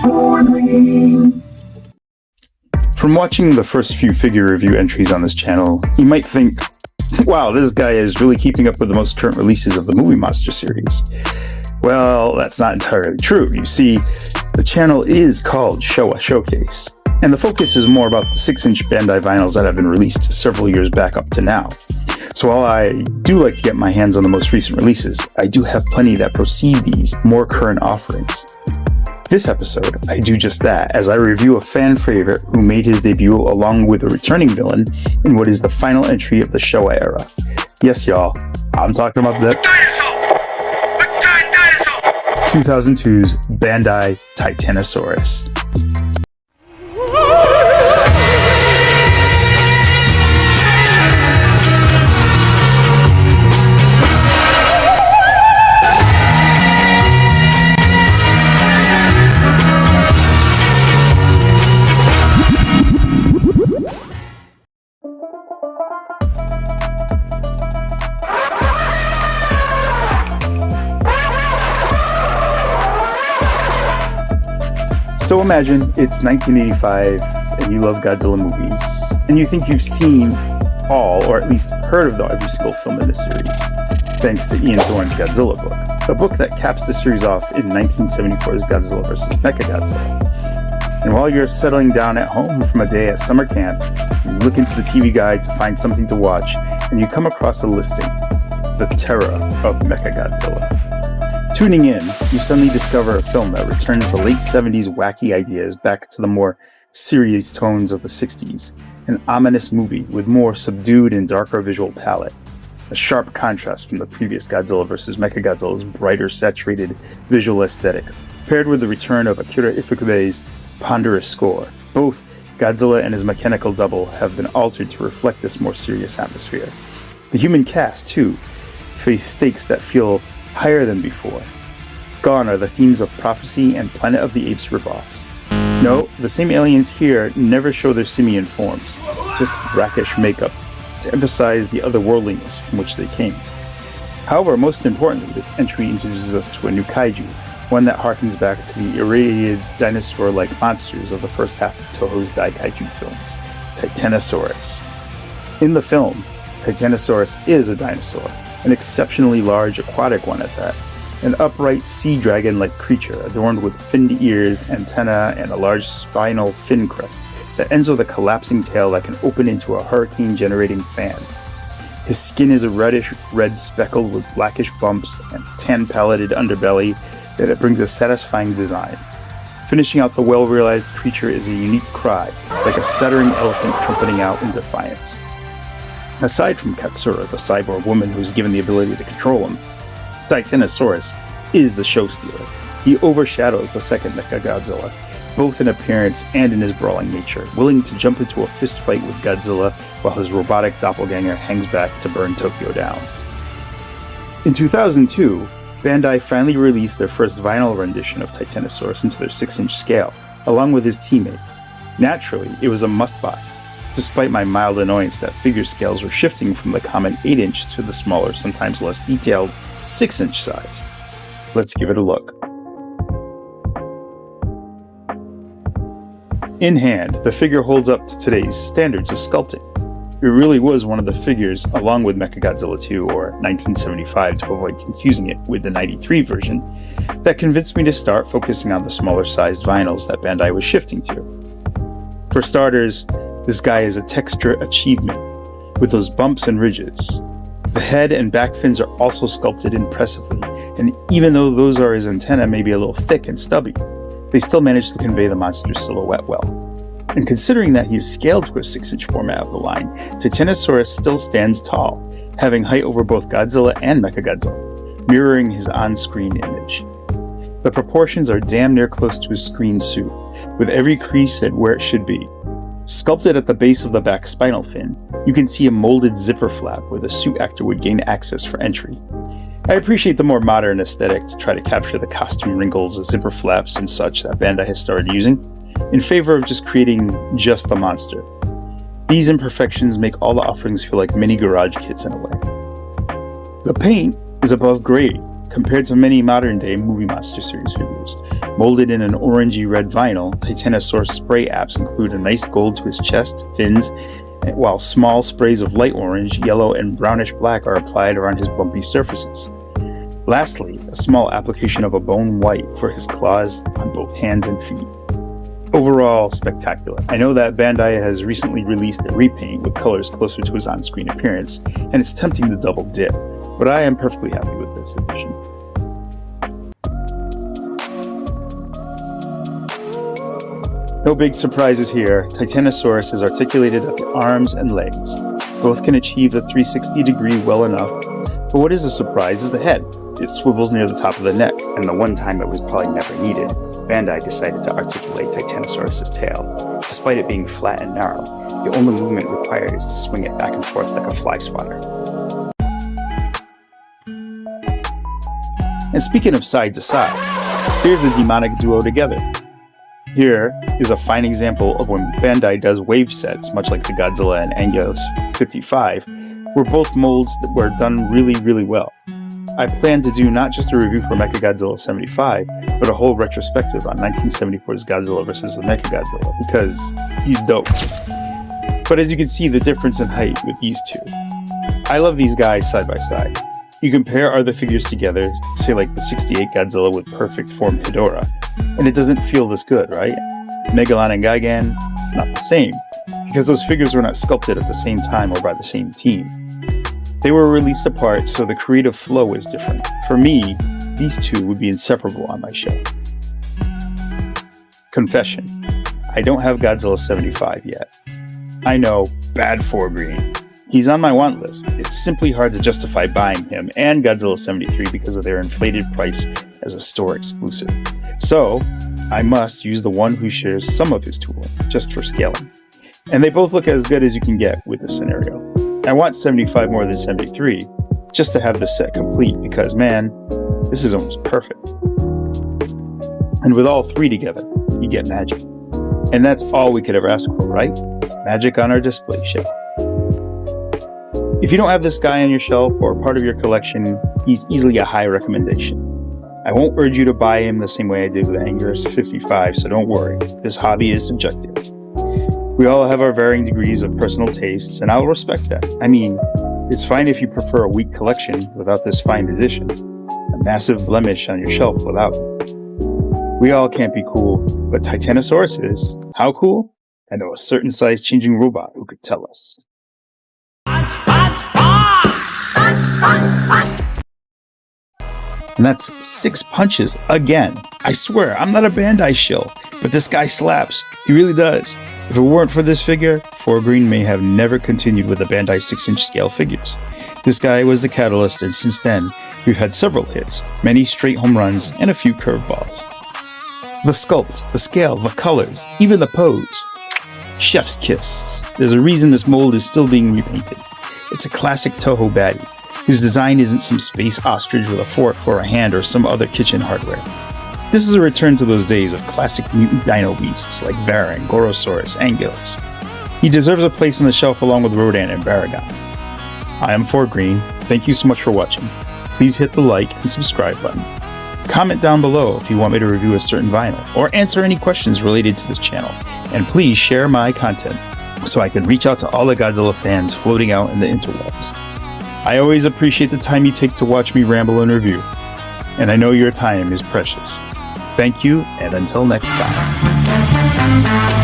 Warning. From watching the first few figure review entries on this channel, you might think, wow, this guy is really keeping up with the most current releases of the Movie Monster series. Well, that's not entirely true. You see, the channel is called Showa Showcase, and the focus is more about the 6-inch Bandai vinyls that have been released several years back up to now. So while I do like to get my hands on the most recent releases, I do have plenty that precede these more current offerings. This episode, I do just that, as I review a fan favorite who made his debut along with a returning villain in what is the final entry of the Showa era. Yes, y'all, I'm talking about the 2002's Bandai Titanosaurus. So imagine it's 1985 and you love Godzilla movies, and you think you've seen all, or at least heard of every single film in the series, thanks to Ian Thorne's Godzilla book, a book that caps the series off in 1974's Godzilla vs. Mechagodzilla. And while you're settling down at home from a day at summer camp, you look into the TV guide to find something to watch, and you come across a listing, The Terror of Mechagodzilla. Tuning in, you suddenly discover a film that returns the late 70s wacky ideas back to the more serious tones of the 60s, an ominous movie with more subdued and darker visual palette, a sharp contrast from the previous Godzilla vs. Mechagodzilla's brighter, saturated visual aesthetic, paired with the return of Akira Ifukube's ponderous score. Both Godzilla and his mechanical double have been altered to reflect this more serious atmosphere. The human cast, too, face stakes that feel higher than before. Gone are the themes of Prophecy and Planet of the Apes ripoffs. No, the same aliens here never show their simian forms, just brackish makeup to emphasize the otherworldliness from which they came. However, most importantly, this entry introduces us to a new kaiju, one that harkens back to the irradiated dinosaur-like monsters of the first half of Toho's Daikaiju films, Titanosaurus. In the film, Titanosaurus is a dinosaur, an exceptionally large aquatic one at that, an upright sea dragon-like creature adorned with finned ears, antennae, and a large spinal fin crest that ends with a collapsing tail that can open into a hurricane-generating fan. His skin is a reddish red speckled with blackish bumps and tan-paleted underbelly that it brings a satisfying design. Finishing out the well-realized creature is a unique cry, like a stuttering elephant trumpeting out in defiance. Aside from Katsura, the cyborg woman who's given the ability to control him, Titanosaurus is the show stealer. He overshadows the second Mechagodzilla, both in appearance and in his brawling nature, willing to jump into a fistfight with Godzilla while his robotic doppelganger hangs back to burn Tokyo down. In 2002, Bandai finally released their first vinyl rendition of Titanosaurus into their 6-inch scale, along with his teammate. Naturally, it was a must-buy, despite my mild annoyance that figure scales were shifting from the common 8-inch to the smaller, sometimes less detailed, 6-inch size. Let's give it a look. In hand, the figure holds up to today's standards of sculpting. It really was one of the figures, along with Mechagodzilla 2 or 1975 to avoid confusing it with the 93 version, that convinced me to start focusing on the smaller sized vinyls that Bandai was shifting to. For starters, this guy is a texture achievement, with those bumps and ridges. The head and back fins are also sculpted impressively, and even though those are his antennae may be a little thick and stubby, they still manage to convey the monster's silhouette well. And considering that he is scaled to a 6-inch format of the line, Titanosaurus still stands tall, having height over both Godzilla and Mechagodzilla, mirroring his on-screen image. The proportions are damn near close to his screen suit, with every crease at where it should be. Sculpted at the base of the back spinal fin, you can see a molded zipper flap where the suit actor would gain access for entry. I appreciate the more modern aesthetic to try to capture the costume wrinkles, zipper flaps, and such that Bandai has started using, in favor of just creating just the monster. These imperfections make all the offerings feel like mini garage kits in a way. The paint is above grade, Compared to many modern-day Movie Monster Series figures, molded in an orangey-red vinyl, Titanosaurus spray apps include a nice gold to his chest, fins, while small sprays of light orange, yellow, and brownish black are applied around his bumpy surfaces. Lastly, a small application of a bone white for his claws on both hands and feet. Overall, spectacular. I know that Bandai has recently released a repaint with colors closer to his on-screen appearance, and it's tempting to double dip, but I am perfectly happy with this edition. No big surprises here. Titanosaurus is articulated at the arms and legs. Both can achieve a 360 degree well enough, but what is a surprise is the head. It swivels near the top of the neck, and the one time it was probably never needed, Bandai decided to articulate Titanosaurus' tail. Despite it being flat and narrow, the only movement required is to swing it back and forth like a fly swatter. And speaking of side to side, here's a demonic duo together. Here is a fine example of when Bandai does wave sets, much like the Godzilla and Anguirus 55, where both molds were done really well. I plan to do not just a review for Mechagodzilla 75, but a whole retrospective on 1974's Godzilla vs. the Mechagodzilla, because he's dope. But as you can see the difference in height with these two. I love these guys side by side. You compare other figures together, say like the 68 Godzilla with perfect form Hedorah, and it doesn't feel this good, right? Megalon and Gigan, it's not the same, because those figures were not sculpted at the same time or by the same team. They were released apart, so the creative flow is different. For me, these two would be inseparable on my shelf. Confession: I don't have Godzilla 75 yet. I know, bad for green. He's on my want list. It's simply hard to justify buying him and Godzilla 73 because of their inflated price as a store exclusive. So, I must use the one who shares some of his tooling, just for scaling. And they both look as good as you can get with this scenario. I want 75 more than 73, just to have the set complete, because man, this is almost perfect. And with all three together, you get magic. And that's all we could ever ask for, right? Magic on our display shelf. If you don't have this guy on your shelf or part of your collection, he's easily a high recommendation. I won't urge you to buy him the same way I did with Anguirus 55, so don't worry, this hobby is subjective. We all have our varying degrees of personal tastes, and I'll respect that. I mean, it's fine if you prefer a weak collection without this fine edition, a massive blemish on your shelf without it. We all can't be cool, but Titanosaurus is. How cool? I know a certain size-changing robot who could tell us. And that's 6 punches again. I swear, I'm not a Bandai shill, but this guy slaps. He really does. If it weren't for this figure, 4Green may have never continued with the Bandai 6-inch scale figures. This guy was the catalyst, and since then, we've had several hits, many straight home runs, and a few curveballs. The sculpt, the scale, the colors, even the pose. Chef's kiss. There's a reason this mold is still being repainted. It's a classic Toho baddie, whose design isn't some space ostrich with a fork for a hand or some other kitchen hardware. This is a return to those days of classic mutant dino beasts like Varan, Gorosaurus, Anguirus. He deserves a place on the shelf along with Rodan and Baragon. I am 4Green. Thank you so much for watching. Please hit the like and subscribe button. Comment down below if you want me to review a certain vinyl or answer any questions related to this channel. And please share my content so I can reach out to all the Godzilla fans floating out in the interwebs. I always appreciate the time you take to watch me ramble and review, and I know your time is precious. Thank you, and until next time.